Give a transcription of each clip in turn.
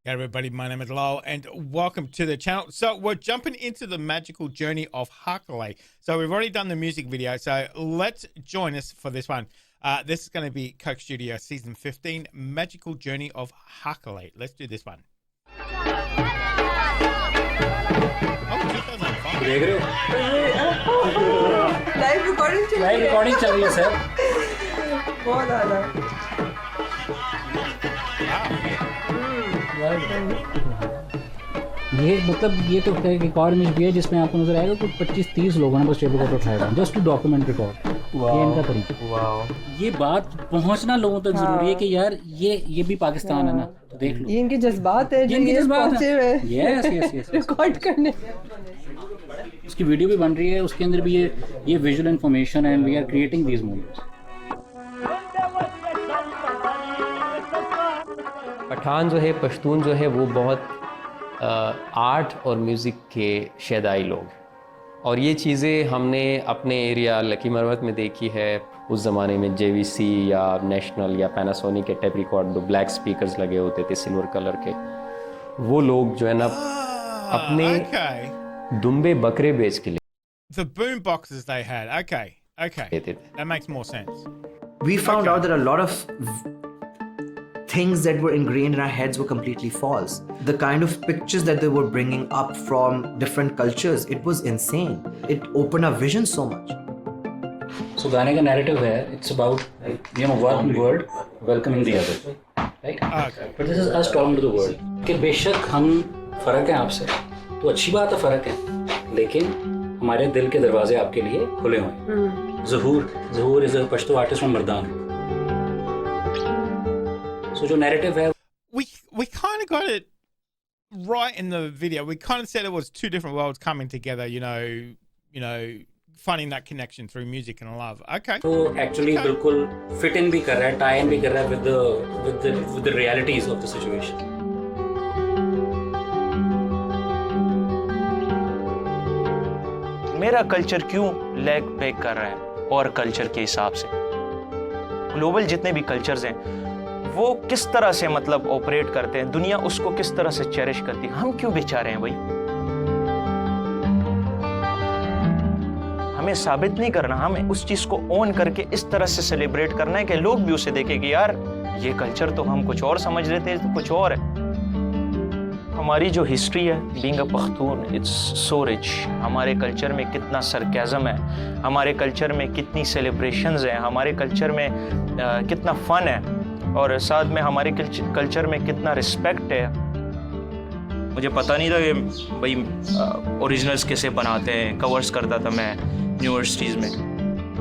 Hey everybody, my name is Lowell and welcome to the channel. So we're jumping into the magical journey of Hakaley. So we've already done the music video, so let's join us for this one. This is going to be Coke Studio Season 15, Magical Journey of Hakaley. Let's do this one. देख रहे हो? Live recording चल रही है sir. बहुत ज़्यादा। ये मतलब ये तो एक और इमेज भी है जिसमें आपको नजर आएगा कुछ 25-30 लोगों ने बस टेबल रिकॉर्ड उठाया जस्ट टू डॉक्यूमेंट रिकॉर्ड। ये इनका तरीका। ये बात पहुंचना लोगों तक जरूरी है कि यार ये भी पाकिस्तान है ना, तो देख लो। ये इनके जज्बात है जो ये पहुंचे हुए हैं। यस रिकॉर्ड करने। उसकी वीडियो भी बन रही है, उसके अंदर भी ये visual information and we are creating these moments. Pathan जो है, पश्तून जो है, वो बहुत आर्ट और म्यूज़िक के शैदाई लोग, और ये चीज़ें हमने अपने एरिया लकी मरवत में देखी है। उस ज़माने में JVC या नेशनल या पैनासोनिक के टेप रिकॉर्ड, ब्लैक स्पीकर्स लगे होते थे सिल्वर कलर के, वो लोग जो है ना अपने दुम्बे बकरे बेच के लिए The boom boxes they had. Okay. That makes more sense. We found out that a lot of things that were ingrained in our heads were completely false. The kind of pictures that they were bringing up from different cultures, it was insane. It opened our vision so much. So गाने का narrative है, it's about one word welcoming the other, right? Okay. But this is us talking to the world. कि बेशक हम फर्क हैं आपसे, तो अच्छी बात है फर्क है, लेकिन हमारे दिल के दरवाजे आपके लिए खुले हुए हैं। ज़हूर is a Pashto artist from Mardan. So जो narrative है, we kind of got it right in the video. We kind of said it was two different worlds coming together, you know, finding that connection through music and love. Okay. तो actually बिल्कुल fit in भी कर रहा है, tie in भी कर रहा है with the realities of the situation. मेरा कल्चर क्यों लैग बैक कर रहा है और कल्चर के हिसाब से? ग्लोबल जितने भी कल्चर्स हैं वो किस तरह से मतलब ऑपरेट करते हैं, दुनिया उसको किस तरह से चेरिश करती है, हम क्यों बेचारे हैं भाई? हमें साबित नहीं करना, हमें उस चीज़ को ओन करके इस तरह से सेलिब्रेट करना है कि लोग भी उसे देखें कि यार ये कल्चर तो हम कुछ और समझ रहे थे, तो कुछ और है। हमारी जो हिस्ट्री है being a Pakhtun, it's so rich. हमारे कल्चर में कितना सरकाज़म है, हमारे कल्चर में कितनी सेलिब्रेशंस हैं, हमारे कल्चर में कितना फ़न है, और साथ में हमारे कल्चर में कितना रिस्पेक्ट है। मुझे पता नहीं था कि भाई ओरिजिनल्स कैसे बनाते हैं। कवर्स करता था मैं यूनिवर्सिटीज़ में,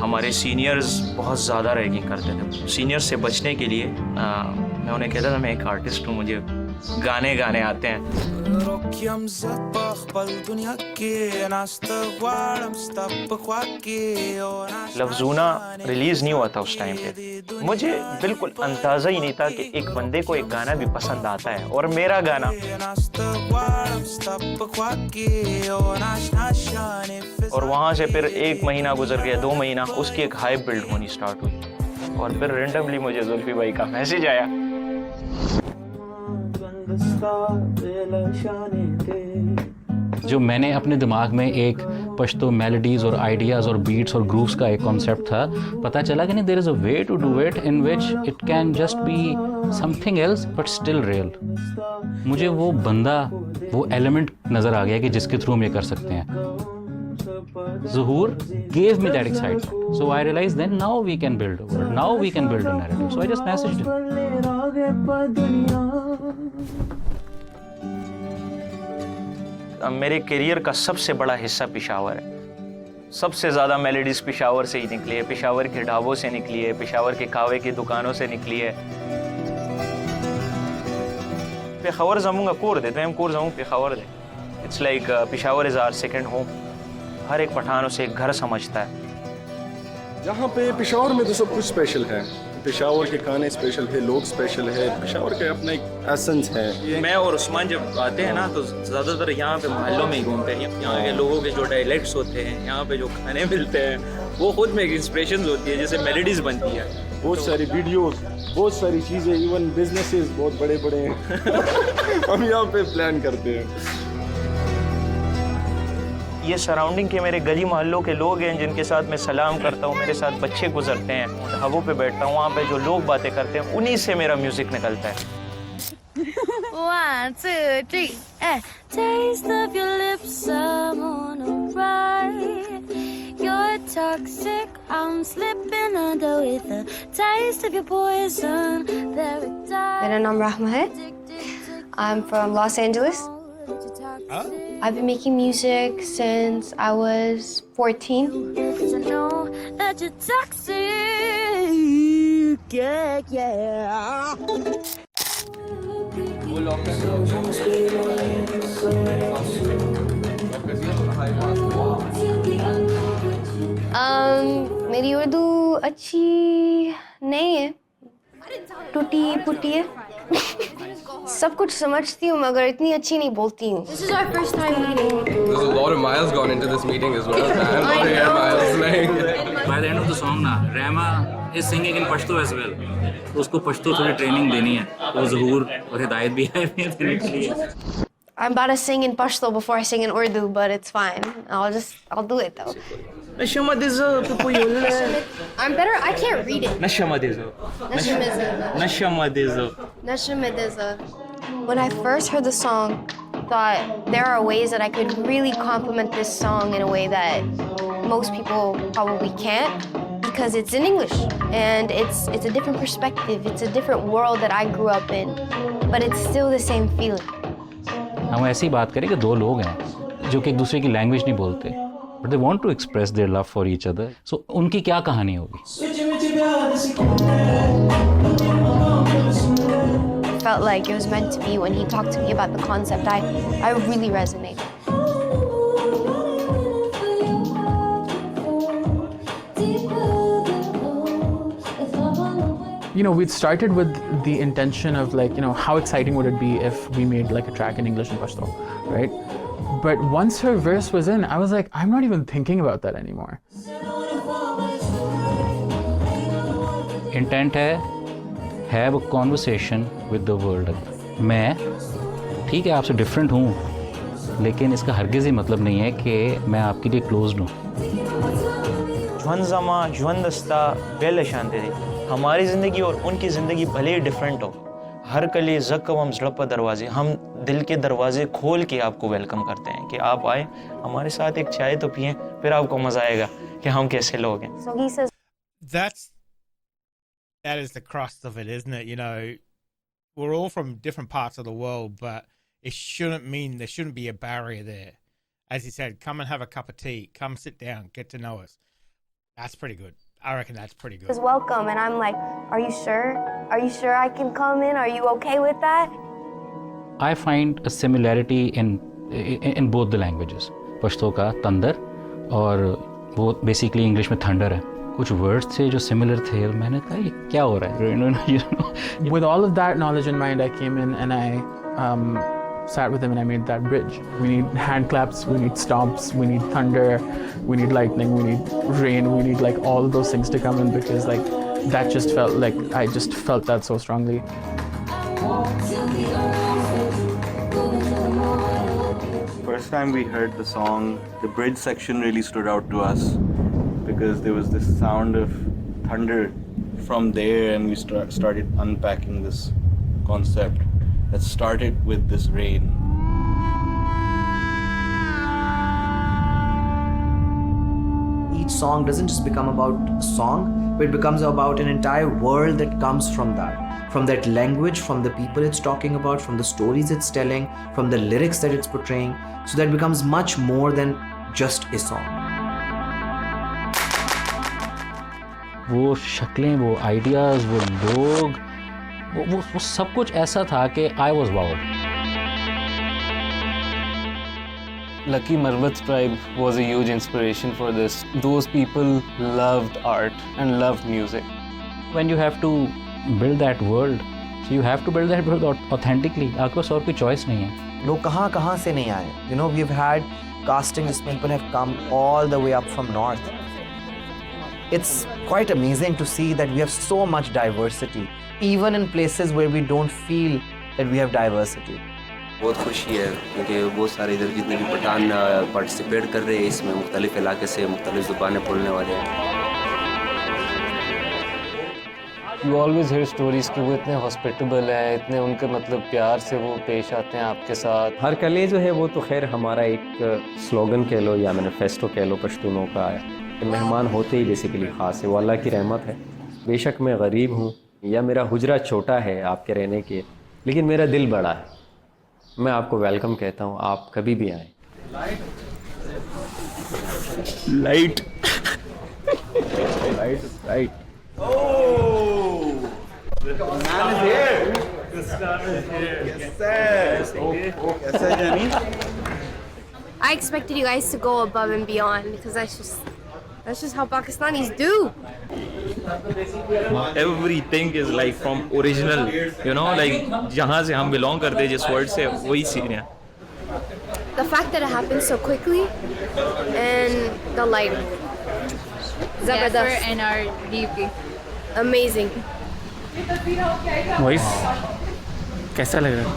हमारे सीनियर्स बहुत ज़्यादा रैगिंग करते थे। सीनियर्स से बचने के लिए मैं उन्हें कहता था मैं एक आर्टिस्ट हूँ, मुझे गाने आते हैं। लफ्ज़ूना रिलीज़ नहीं हुआ था उस टाइम पे, मुझे बिल्कुल अंदाज़ा ही नहीं था कि एक बंदे को एक गाना भी पसंद आता है, और मेरा गाना। और वहाँ से फिर 1 महीना गुजर गया, 2 महीना, उसकी एक हाइप बिल्ड होनी स्टार्ट हुई, और फिर रेंडमली मुझे जुल्फी भाई का मैसेज आया। जो मैंने अपने दिमाग में एक पश्तो मेलोडीज़ और आइडियाज़ और बीट्स और ग्रूव्स का एक कॉन्सेप्ट था, पता चला कि नहीं, there is a way to do it in which it can just be something else but still real. मुझे वो बंदा, वो एलिमेंट नज़र आ गया कि जिसके थ्रू हम ये कर सकते हैं। Zuhur gave me that excitement, so I realized then now we can build a world, now we can build a narrative, so I just messaged him. मेरे करियर का सबसे बड़ा हिस्सा पेशावर है, सबसे ज़्यादा मेलोडीज पेशावर से ही निकली है, पेशावर के ढाबों से निकली है, पेशावर के कावे की दुकानों से निकली है। पेशावर जमूंगा कोर दे, तो हम कोर जमूँ पेशावर दे। It's like Peshawar is our second home. हर एक पठान उसे एक घर समझता है। यहाँ पे पेशावर में तो सब कुछ स्पेशल है। पेशावर के खाने स्पेशल है, लोग स्पेशल है, पेशावर के अपना एक एसेंस है। मैं और उस्मान जब आते हैं ना, तो ज़्यादातर यहाँ पे मोहल्लों में ही घूमते हैं। यहाँ के लोगों के जो डायलेक्ट्स होते हैं, यहाँ पे जो खाने मिलते हैं, वो खुद में एक इंस्पिरेशन होती है, जैसे मेलोडीज बनती है। बहुत सारी वीडियोस, बहुत सारी चीज़ें, इवन बिजनेसेस बहुत बड़े बड़े हैं हम यहाँ पे प्लान करते हैं। ये सराउंडिंग के मेरे गली मोहल्लों के लोग हैं जिनके साथ मैं सलाम करता हूँ, मेरे साथ बच्चे गुजरते हैं, ढाबों पे बैठता हूँ, वहाँ पे जो लोग बातें करते हैं उन्हीं से मेरा म्यूज़िक निकलता है। 1, 2, 3, taste of your lips, I'm on a ride. You're toxic, I'm slipping under with a taste of your poison. Paradise. मेरा नाम रहमा है. I'm from Los Angeles. Oh. I've been making music since I was 14. I know that you're toxic, yeah. मेरी उर्दू अच्छी नहीं है, टूटी फूटी है. सब कुछ समझती हूँ मगर इतनी अच्छी नहीं बोलती हूँ. This is our first time meeting. There's a lot of miles gone into this meeting as well, man. A lot of air miles, like. By the end of the song ना रहमा is singing in Pashto as well. तो उसको पश्तो थोड़ी training देनी है, तो ज़हूर और हिदायत भी है देने के लिए. I'm about to sing in Pashto before I sing in Urdu, but it's fine. I'll do it though. I'm better. I can't read it. Nashamadiza. When I first heard the song, I thought there are ways that I could really complement this song in a way that most people probably can't, because it's in English and it's a different perspective. It's a different world that I grew up in, but it's still the same feeling. हम ऐसी बात करें कि दो लोग हैं जो कि एक दूसरे की लैंग्वेज नहीं बोलते, but they want to express their love for each other. So उनकी क्या कहानी होगी? Felt like it was meant to be when he talked to me about the concept. I really resonated. You know, we'd started with the intention of like, you know, how exciting would it be if we made like a track in English and Pashto, right? But once her verse was in, I was like, I'm not even thinking about that anymore. Intent है have a conversation with the world. मैं ठीक है आपसे different हूँ, लेकिन इसका हरगिज़ ही मतलब नहीं है कि मैं आपके लिए closed हूँ. जुहन ज़मा जुहन दस्ता बेल शांति थी. हमारी ज़िंदगी और उनकी ज़िंदगी भले ही डिफरेंट हो, हर कली ज़क्कम हम ज़ड़प दरवाजे, हम दिल के दरवाजे खोल के आपको वेलकम करते हैं कि आप आए, हमारे साथ एक चाय तो पिएं, फिर आपको मज़ा आएगा कि हम कैसे लोग हैं. So he says, that is the crust of it, isn't it? You know, we're all from different parts of the world, but it shouldn't mean there shouldn't be a barrier there. As he said, come and have a cup of tea, come sit down, get to know us. That's pretty good. I reckon that's pretty good. "Is welcome," and I'm like, "Are you sure? Are you sure I can come in? Are you okay with that?" I find a similarity in both the languages. Pashto का तंदर और वो basically English में thunder है. कुछ words थे जो similar थे और मैंने कहा ये क्या हो रहा है? You know. With all of that knowledge in mind, I came in and I sat with him and I made that bridge. We need hand claps, we need stomps, we need thunder, we need lightning, we need rain, we need like all of those things to come in, because like that just felt like I just felt that so strongly. First time we heard the song, the bridge section really stood out to us because there was this sound of thunder from there, and we started unpacking this concept that started with this rain. Each song doesn't just become about a song, but it becomes about an entire world that comes from that language, from the people it's talking about, from the stories it's telling, from the lyrics that it's portraying. So that becomes much more than just a song. वो शक्लें, वो ideas, वो लोग, वो सब कुछ ऐसा था कि I was wowed. Lucky Marwat tribe was a huge inspiration for this. Those people loved art and loved music. When you have to build that world, so you have to build that world authentically. आपके पास और कोई choice नहीं है. लोग कहाँ से नहीं आए. You know, we've had castings, people have come all the way up from north. It's quite amazing to see that we have so much diversity, even in places where we don't feel that we have diversity. बहुत खुशी है क्योंकि बहुत सारे इधर जितने भी Pathan participate कर रहे हैं इसमें मुख्तलिफ इलाके से मुख्तलिफ ज़ुबानें बोलने वाले हैं. You always hear stories कि वो इतने हॉस्पिटेबल हैं, इतने उनके मतलब प्यार से वो पेश आते हैं आपके साथ. हर कले जो है वो तो खैर हमारा एक स्लोगन कह लो या मैनिफेस्टो कह लो पश्तूनों का है. मेहमान होते ही बेसिकली ख़ास है, वो अल्लाह की रहमत है. बेशक मैं गरीब हूँ या मेरा हुजरा छोटा है आपके रहने के, लेकिन मेरा दिल बड़ा है. मैं आपको वेलकम कहता हूँ, आप कभी भी आएँ. Light Right. I expected you guys to go above and beyond because that's just how Pakistanis do. Everything is like from original, you know, like जहाँ से हम belong करते हैं, जिस word से वही सीन है. The fact that it happened so quickly and the lighting. Zabardast. And our DP. Amazing. Voice कैसा लग रहा है?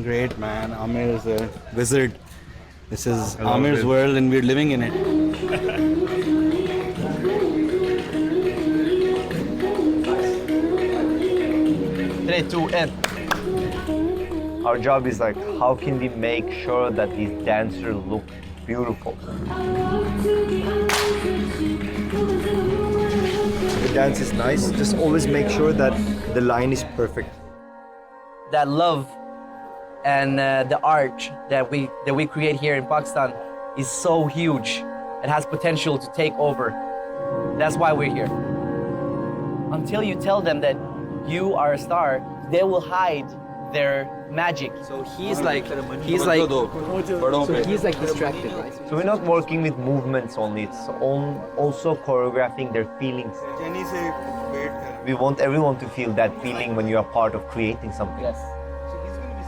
Great, man. Amir is a wizard. This is Amir's world and we're living in it. 3, 2, and our job is like, how can we make sure that these dancers look beautiful? The dance is nice, just always make sure that the line is perfect. that love and the art that we create here in Pakistan is so huge. It has potential to take over. That's why we're here. Until you tell them that you are a star, they will hide their magic. So he's like distracted, right? So we're not working with movements only, it's also choreographing their feelings. We want everyone to feel that feeling when you are part of creating something. Yes.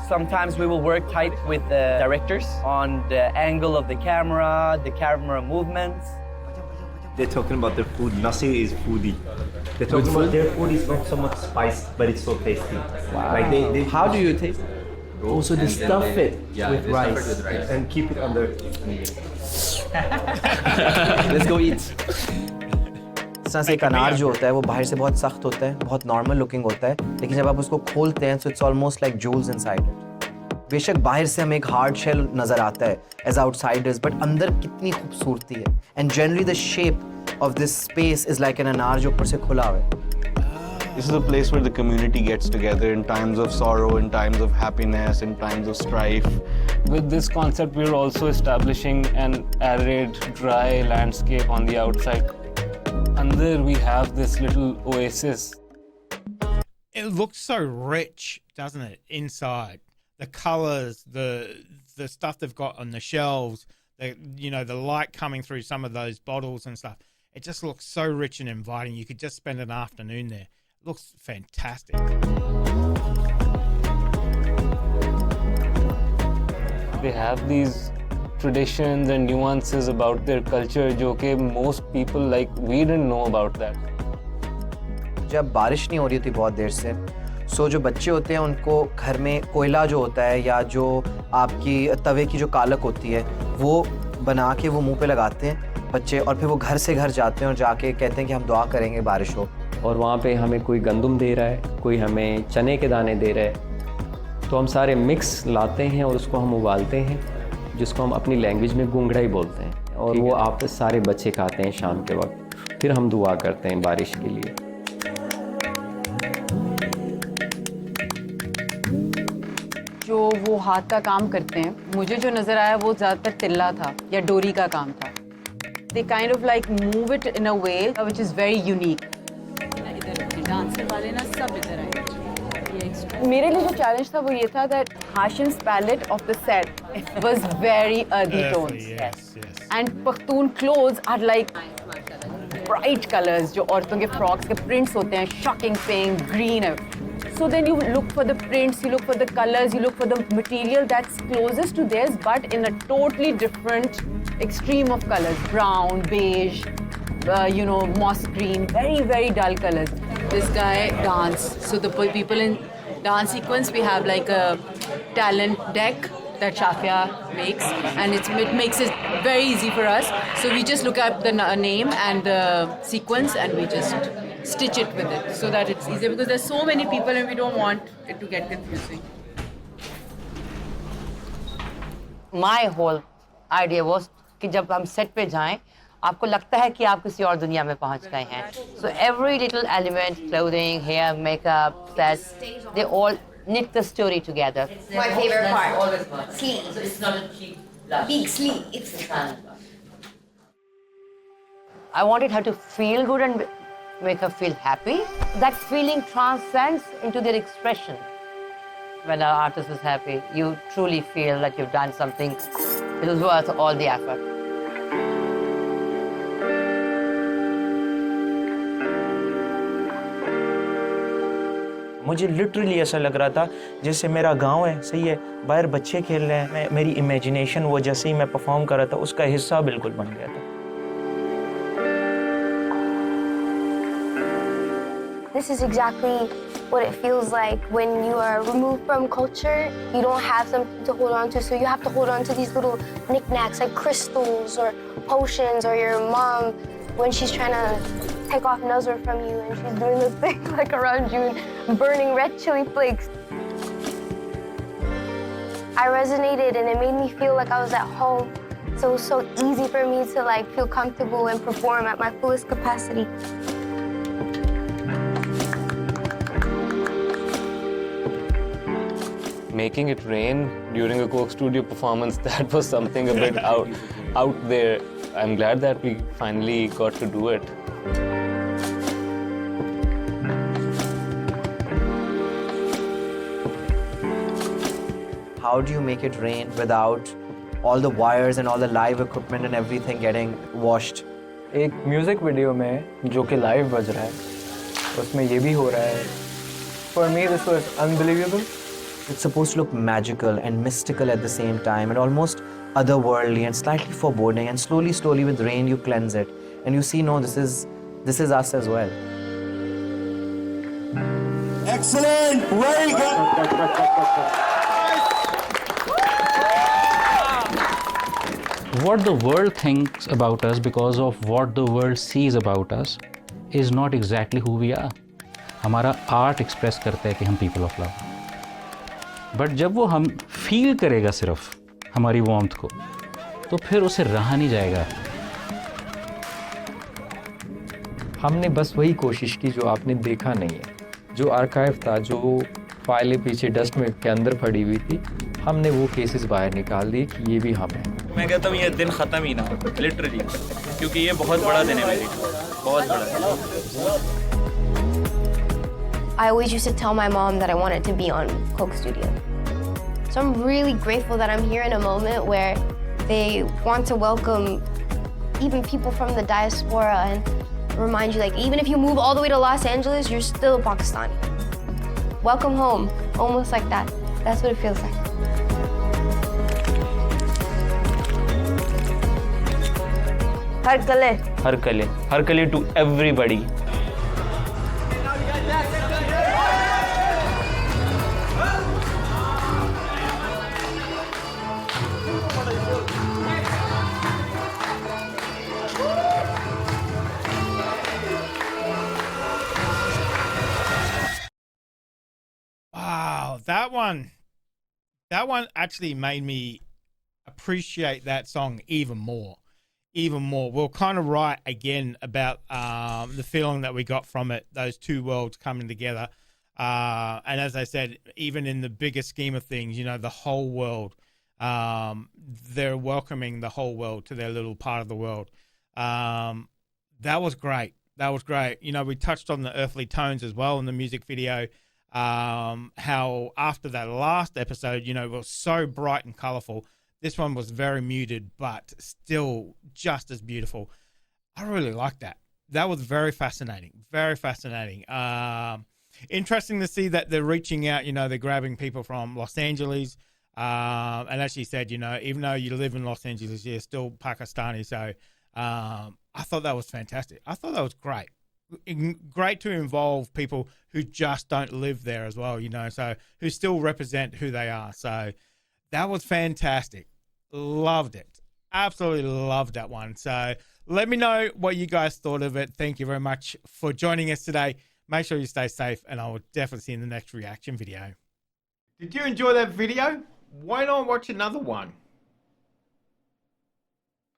Sometimes we will work tight with the directors on the angle of the camera movements. They're talking about their food. Nasir is foodie. They're talking about their food is not so much spice, but it's so tasty. Wow. Like they How do you taste? Also, they stuff it with rice and keep it under. Let's go eat. इस तरह से एक अनार जो होता है वो बाहर से बहुत सख्त होता है, बहुत नॉर्मल लुकिंग होता है, लेकिन जब आप उसको खोलते हैं तो it's almost like jewels inside it. बेशक बाहर से हमें एक हार्ड शेल नजर आता है एज आउटसाइडर्स, बट अंदर कितनी खूबसूरती है. And generally the shape of this space is like an अनार जो ऊपर से खुला हुआ है. This is a place where the community gets together in times of sorrow, in times of happiness, in times of strife. With this concept, we're also establishing an arid, dry landscape on the outside. Under we have this little oasis. It looks so rich, doesn't it? Inside, the colors, the stuff they've got on the shelves, the light coming through some of those bottles and stuff. It just looks so rich and inviting. You could just spend an afternoon there. It looks fantastic. They have these traditions and nuances about their culture जो कि most people we didn't know about that. जब बारिश नहीं हो रही होती बहुत देर से, सो जो बच्चे होते हैं उनको घर में कोयला जो होता है या जो आपकी तवे की जो कालक होती है वो बना के वो मुंह पे लगाते हैं बच्चे, और फिर वो घर से घर जाते हैं और जाके कहते हैं कि हम दुआ करेंगे बारिश हो. और वहाँ पे हमें कोई गंदम दे रहा है, कोई हमें चने के दाने दे रहा है, तो हम सारे मिक्स लाते हैं और उसको हम उबालते हैं, जिसको हम अपनी लैंग्वेज में गुंगड़ा ही बोलते हैं, और वो आप सारे बच्चे खाते हैं शाम के वक्त. फिर हम दुआ करते हैं बारिश के लिए. जो वो हाथ का काम करते हैं, मुझे जो नज़र आया वो ज़्यादातर तिल्ला था या डोरी का काम था. They kind of like move it in a way which is very unique. Dancer वाले ना सब इधर आए. मेरे लिए जो चैलेंज था वो ये था that Hashim's palette of the set was very earthy tones. Yes. And Pakhtun clothes are like bright colors. जो औरतों के frocks के prints होते हैं, shocking pink, green. So then you look for the prints, you look for the colors, you look for the material that's closest to theirs, but in a totally different extreme of colors, brown, beige. moss green, very, very dull colors. This guy dance. So the people in dance sequence, we have like a talent deck that Shafia makes, and it makes it very easy for us. So we just look up the name and the sequence, and we just stitch it with it so that it's easier, because there's so many people and we don't want it to get confusing. My whole idea was कि जब हम set पे जाएं आपको लगता है कि आप किसी और दुनिया में पहुंच गए हैं. So every little element, clothing, hair, makeup, sets, they all knit the story together. My favorite part, sleeves. It's not a cheap Big sleeves. I wanted her to feel good and make her feel happy. That feeling transcends into their expression. When an artist is happy, you truly feel that you've done something that was worth all the effort. मुझे literally ऐसा लग रहा था जैसे मेरा गांव है, सही है, बाहर बच्चे खेल रहे हैं, मेरी इमेजिनेशन वो जैसे ही मैं परफॉर्म कर रहा था उसका हिस्सा बिल्कुल बन गया था. This is exactly what it feels like when you are removed from culture. You don't have something to hold on to, so you have to hold on to these little knickknacks like crystals or potions, or your mom when she's trying to take off Nazar from you and she's doing this thing like around you and burning red chili flakes. I resonated and it made me feel like I was at home. So it was so easy for me to like feel comfortable and perform at my fullest capacity. Making it rain during a Coke Studio performance, that was something a bit out there. I'm glad that we finally got to do it. How do you make it rain without all the wires and all the live equipment and everything getting washed? एक music video में जो कि live बज रहा है उसमें ये भी हो रहा है. For me this was unbelievable. It's supposed to look magical and mystical at the same time, and almost otherworldly and slightly foreboding, and slowly with rain you cleanse it and you see, no, this is us as well. Excellent, very good. What the world thinks about us because of what the world sees about us is not exactly who we are. हमारा art express करता है कि हम people of love, but जब वो हम feel करेगा सिर्फ हमारी वार्मथ को, तो फिर उसे रहा नहीं जाएगा. हमने बस वही कोशिश की जो आपने देखा नहीं है. जो आर्काइव था, जो फाइलें पीछे डस्ट में के अंदर पड़ी हुई थी, हमने वो केसेस बाहर निकाल दिए कि ये भी हम हैं. मैं कहता हूँ ये दिन ख़त्म ही ना हो, लिटरली, क्योंकि ये बहुत बड़ा दिन है मेरे लिए, बहुत बड़ा. I always used to tell my mom that I wanted to be on Coke Studio. So I'm really grateful that I'm here in a moment where they want to welcome even people from the diaspora and remind you, like, even if you move all the way to Los Angeles, you're still a Pakistani. Welcome home, almost like that. That's what it feels like. हर कले to everybody. Wow, that one actually made me appreciate that song even more. We'll kind of write again about the feeling that we got from it, those two worlds coming together. And as I said, even in the bigger scheme of things, you know, the whole world, they're welcoming the whole world to their little part of the world. That was great. You know, we touched on the earthly tones as well in the music video. How after that last episode, you know, it was so bright and colorful. This one was very muted, but still just as beautiful. I really liked that. That was very fascinating. Interesting to see that they're reaching out, you know, they're grabbing people from Los Angeles. And as she said, you know, even though you live in Los Angeles, you're still Pakistani. So I thought that was fantastic. I thought that was great. Great to involve people who just don't live there as well, you know, so who still represent who they are. So that was fantastic. Loved it. Absolutely loved that one. So let me know what you guys thought of it. Thank you very much for joining us today. Make sure you stay safe, and I will definitely see you in the next reaction video. Did you enjoy that video? Why not watch another one?